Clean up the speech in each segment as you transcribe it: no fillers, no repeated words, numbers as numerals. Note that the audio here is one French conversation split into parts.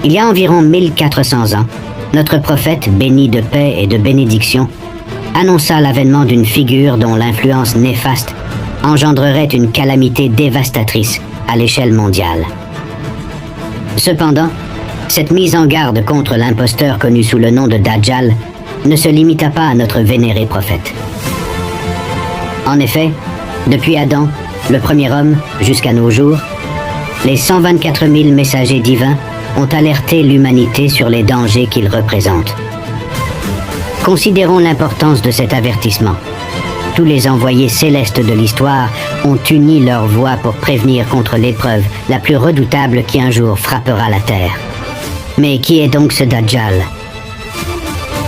Il y a environ 1400 ans, notre prophète, béni de paix et de bénédiction, annonça l'avènement d'une figure dont l'influence néfaste engendrerait une calamité dévastatrice à l'échelle mondiale. Cependant, cette mise en garde contre l'imposteur connu sous le nom de Dajjal ne se limita pas à notre vénéré prophète. En effet, depuis Adam, le premier homme, jusqu'à nos jours, les 124 000 messagers divins ont alerté l'humanité sur les dangers qu'il représente. Considérons l'importance de cet avertissement. Tous les envoyés célestes de l'histoire ont uni leur voix pour prévenir contre l'épreuve la plus redoutable qui un jour frappera la terre. Mais qui est donc ce Dajjal?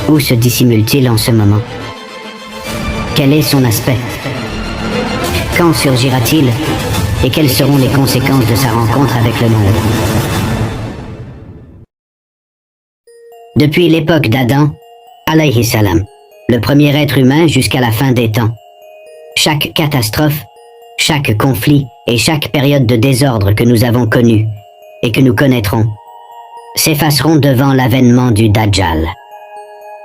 Où se dissimule-t-il en ce moment? Quel est son aspect? Quand surgira-t-il? Et quelles seront les conséquences de sa rencontre avec le monde? Depuis l'époque d'Adam, alayhi salam, le premier être humain jusqu'à la fin des temps, chaque catastrophe, chaque conflit et chaque période de désordre que nous avons connue et que nous connaîtrons s'effaceront devant l'avènement du Dajjal.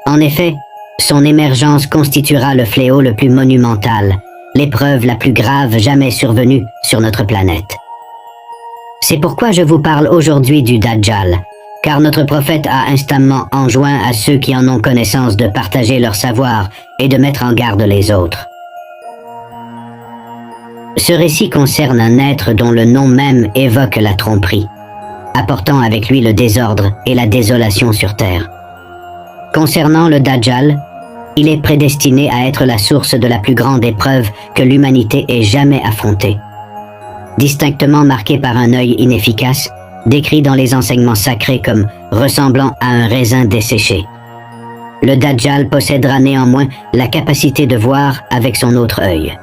En effet, son émergence constituera le fléau le plus monumental, l'épreuve la plus grave jamais survenue sur notre planète. C'est pourquoi je vous parle aujourd'hui du Dajjal, car notre prophète a instamment enjoint à ceux qui en ont connaissance de partager leur savoir et de mettre en garde les autres. Ce récit concerne un être dont le nom même évoque la tromperie, apportant avec lui le désordre et la désolation sur terre. Concernant le Dajjal, il est prédestiné à être la source de la plus grande épreuve que l'humanité ait jamais affrontée. Distinctement marqué par un œil inefficace, décrit dans les enseignements sacrés comme ressemblant à un raisin desséché. Le Dajjal possédera néanmoins la capacité de voir avec son autre œil.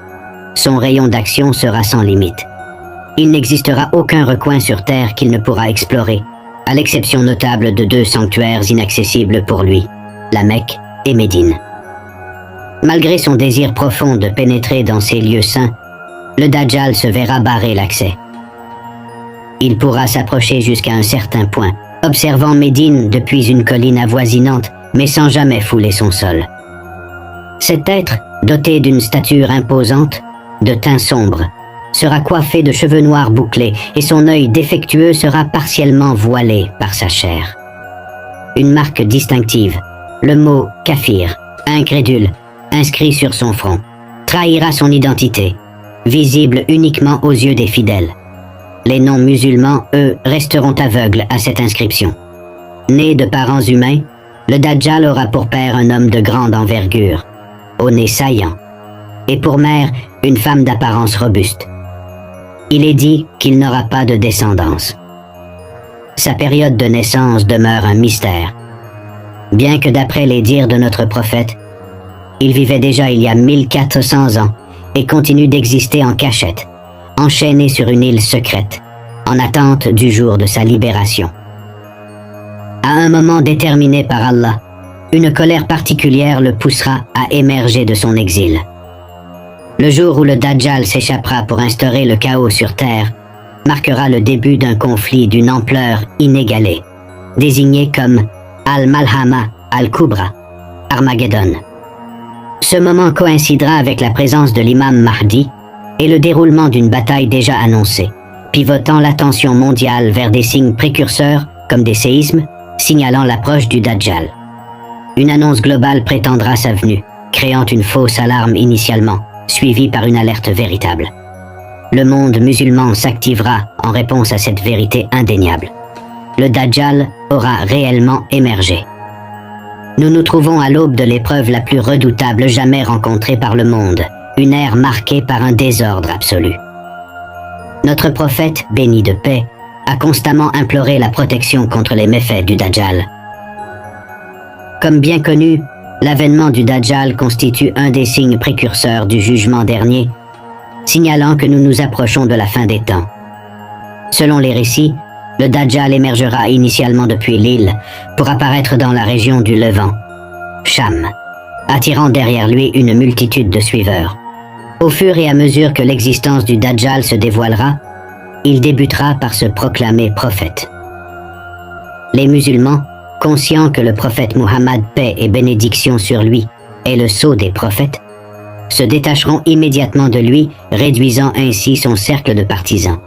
Son rayon d'action sera sans limite. Il n'existera aucun recoin sur terre qu'il ne pourra explorer, à l'exception notable de 2 sanctuaires inaccessibles pour lui, la Mecque et Médine. Malgré son désir profond de pénétrer dans ces lieux saints, le Dajjal se verra barrer l'accès. Il pourra s'approcher jusqu'à un certain point, observant Médine depuis une colline avoisinante, mais sans jamais fouler son sol. Cet être, doté d'une stature imposante, de teint sombre, sera coiffé de cheveux noirs bouclés et son œil défectueux sera partiellement voilé par sa chair. Une marque distinctive, le mot « kafir », incrédule, inscrit sur son front, trahira son identité, visible uniquement aux yeux des fidèles. Les non-musulmans, eux, resteront aveugles à cette inscription. Né de parents humains, le Dajjal aura pour père un homme de grande envergure, au nez saillant, et pour mère, une femme d'apparence robuste. Il est dit qu'il n'aura pas de descendance. Sa période de naissance demeure un mystère, bien que d'après les dires de notre prophète, il vivait déjà il y a 1400 ans et continue d'exister en cachette, enchaîné sur une île secrète, en attente du jour de sa libération. À un moment déterminé par Allah, une colère particulière le poussera à émerger de son exil. Le jour où le Dajjal s'échappera pour instaurer le chaos sur terre marquera le début d'un conflit d'une ampleur inégalée, désigné comme Al-Malhama Al-Kubra, Armageddon. Ce moment coïncidera avec la présence de l'imam Mahdi et le déroulement d'une bataille déjà annoncée, pivotant l'attention mondiale vers des signes précurseurs comme des séismes, signalant l'approche du Dajjal. Une annonce globale prétendra sa venue, créant une fausse alarme initialement, suivie par une alerte véritable. Le monde musulman s'activera en réponse à cette vérité indéniable. Le Dajjal aura réellement émergé. Nous nous trouvons à l'aube de l'épreuve la plus redoutable jamais rencontrée par le monde, une ère marquée par un désordre absolu. Notre prophète, béni de paix, a constamment imploré la protection contre les méfaits du Dajjal. Comme bien connu, l'avènement du Dajjal constitue un des signes précurseurs du jugement dernier, signalant que nous nous approchons de la fin des temps. Selon les récits, le Dajjal émergera initialement depuis l'île pour apparaître dans la région du Levant, Cham, attirant derrière lui une multitude de suiveurs. Au fur et à mesure que l'existence du Dajjal se dévoilera, il débutera par se proclamer prophète. Les musulmans, conscients que le prophète Muhammad, paix et bénédiction sur lui, est le sceau des prophètes, se détacheront immédiatement de lui, réduisant ainsi son cercle de partisans.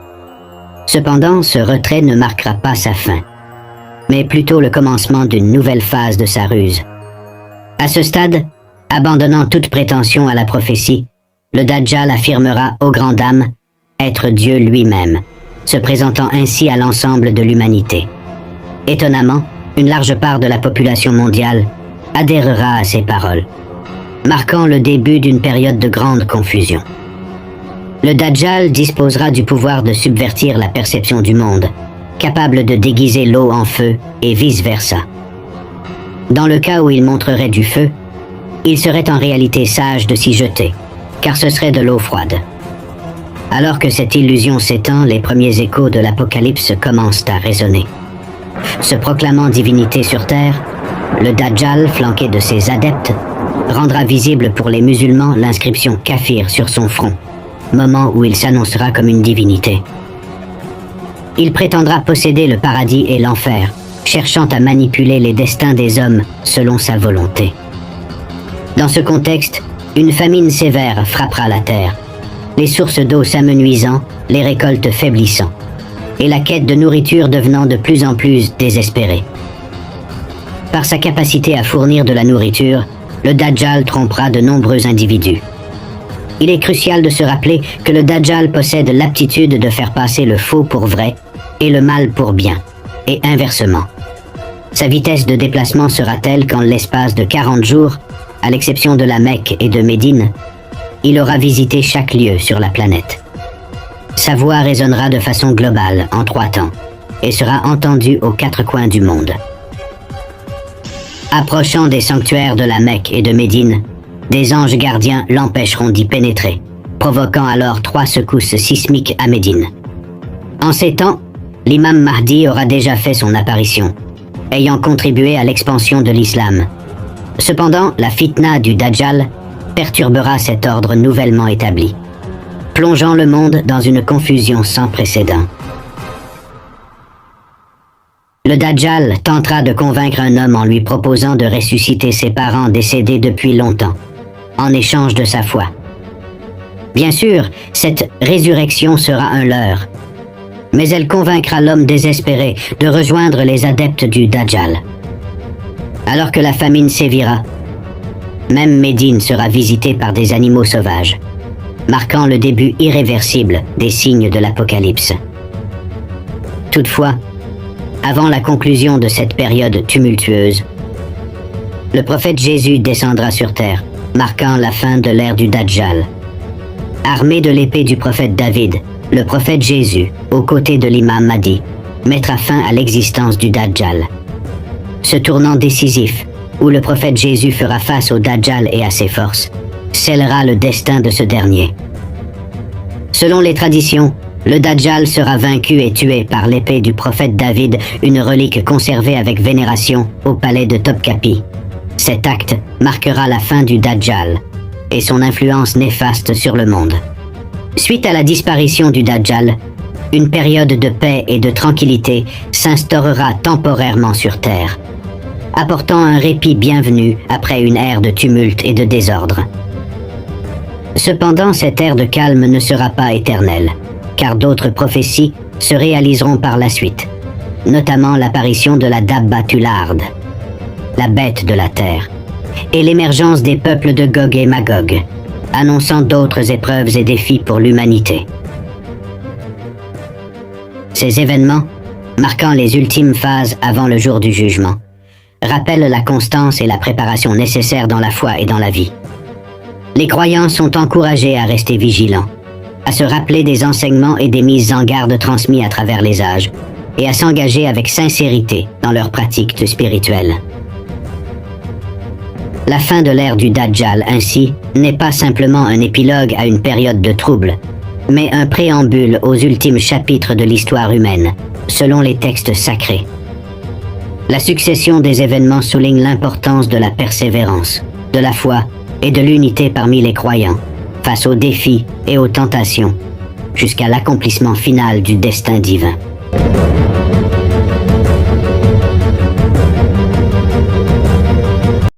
Cependant, ce retrait ne marquera pas sa fin, mais plutôt le commencement d'une nouvelle phase de sa ruse. À ce stade, abandonnant toute prétention à la prophétie, le Dajjal affirmera aux grandes dames être Dieu lui-même, se présentant ainsi à l'ensemble de l'humanité. Étonnamment, une large part de la population mondiale adhérera à ces paroles, marquant le début d'une période de grande confusion. Le Dajjal disposera du pouvoir de subvertir la perception du monde, capable de déguiser l'eau en feu et vice-versa. Dans le cas où il montrerait du feu, il serait en réalité sage de s'y jeter, car ce serait de l'eau froide. Alors que cette illusion s'étend, les premiers échos de l'Apocalypse commencent à résonner. Se proclamant divinité sur terre, le Dajjal, flanqué de ses adeptes, rendra visible pour les musulmans l'inscription Kafir sur son front, moment où il s'annoncera comme une divinité. Il prétendra posséder le paradis et l'enfer, cherchant à manipuler les destins des hommes selon sa volonté. Dans ce contexte, une famine sévère frappera la terre, les sources d'eau s'amenuisant, les récoltes faiblissant, et la quête de nourriture devenant de plus en plus désespérée. Par sa capacité à fournir de la nourriture, le Dajjal trompera de nombreux individus. Il est crucial de se rappeler que le Dajjal possède l'aptitude de faire passer le faux pour vrai et le mal pour bien, et inversement. Sa vitesse de déplacement sera telle qu'en l'espace de 40 jours, à l'exception de la Mecque et de Médine, il aura visité chaque lieu sur la planète. Sa voix résonnera de façon globale en 3 temps et sera entendue aux 4 coins du monde. Approchant des sanctuaires de la Mecque et de Médine, des anges gardiens l'empêcheront d'y pénétrer, provoquant alors 3 secousses sismiques à Médine. En ces temps, l'imam Mahdi aura déjà fait son apparition, ayant contribué à l'expansion de l'islam. Cependant, la fitna du Dajjal perturbera cet ordre nouvellement établi, plongeant le monde dans une confusion sans précédent. Le Dajjal tentera de convaincre un homme en lui proposant de ressusciter ses parents décédés depuis longtemps, en échange de sa foi. Bien sûr, cette résurrection sera un leurre, mais elle convaincra l'homme désespéré de rejoindre les adeptes du Dajjal. Alors que la famine sévira, même Médine sera visitée par des animaux sauvages, marquant le début irréversible des signes de l'Apocalypse. Toutefois, avant la conclusion de cette période tumultueuse, le prophète Jésus descendra sur terre, marquant la fin de l'ère du Dajjal. Armé de l'épée du prophète David, le prophète Jésus, aux côtés de l'imam Mahdi, mettra fin à l'existence du Dajjal. Ce tournant décisif, où le prophète Jésus fera face au Dajjal et à ses forces, scellera le destin de ce dernier. Selon les traditions, le Dajjal sera vaincu et tué par l'épée du prophète David, une relique conservée avec vénération au palais de Topkapi. Cet acte marquera la fin du Dajjal et son influence néfaste sur le monde. Suite à la disparition du Dajjal, une période de paix et de tranquillité s'instaurera temporairement sur Terre, apportant un répit bienvenu après une ère de tumulte et de désordre. Cependant, cette ère de calme ne sera pas éternelle, car d'autres prophéties se réaliseront par la suite, notamment l'apparition de la Dabbatul Ard, la bête de la terre, et l'émergence des peuples de Gog et Magog, annonçant d'autres épreuves et défis pour l'humanité. Ces événements, marquant les ultimes phases avant le jour du jugement, rappellent la constance et la préparation nécessaires dans la foi et dans la vie. Les croyants sont encouragés à rester vigilants, à se rappeler des enseignements et des mises en garde transmis à travers les âges, et à s'engager avec sincérité dans leurs pratiques spirituelles. La fin de l'ère du Dajjal, ainsi, n'est pas simplement un épilogue à une période de trouble, mais un préambule aux ultimes chapitres de l'histoire humaine, selon les textes sacrés. La succession des événements souligne l'importance de la persévérance, de la foi et de l'unité parmi les croyants, face aux défis et aux tentations, jusqu'à l'accomplissement final du destin divin.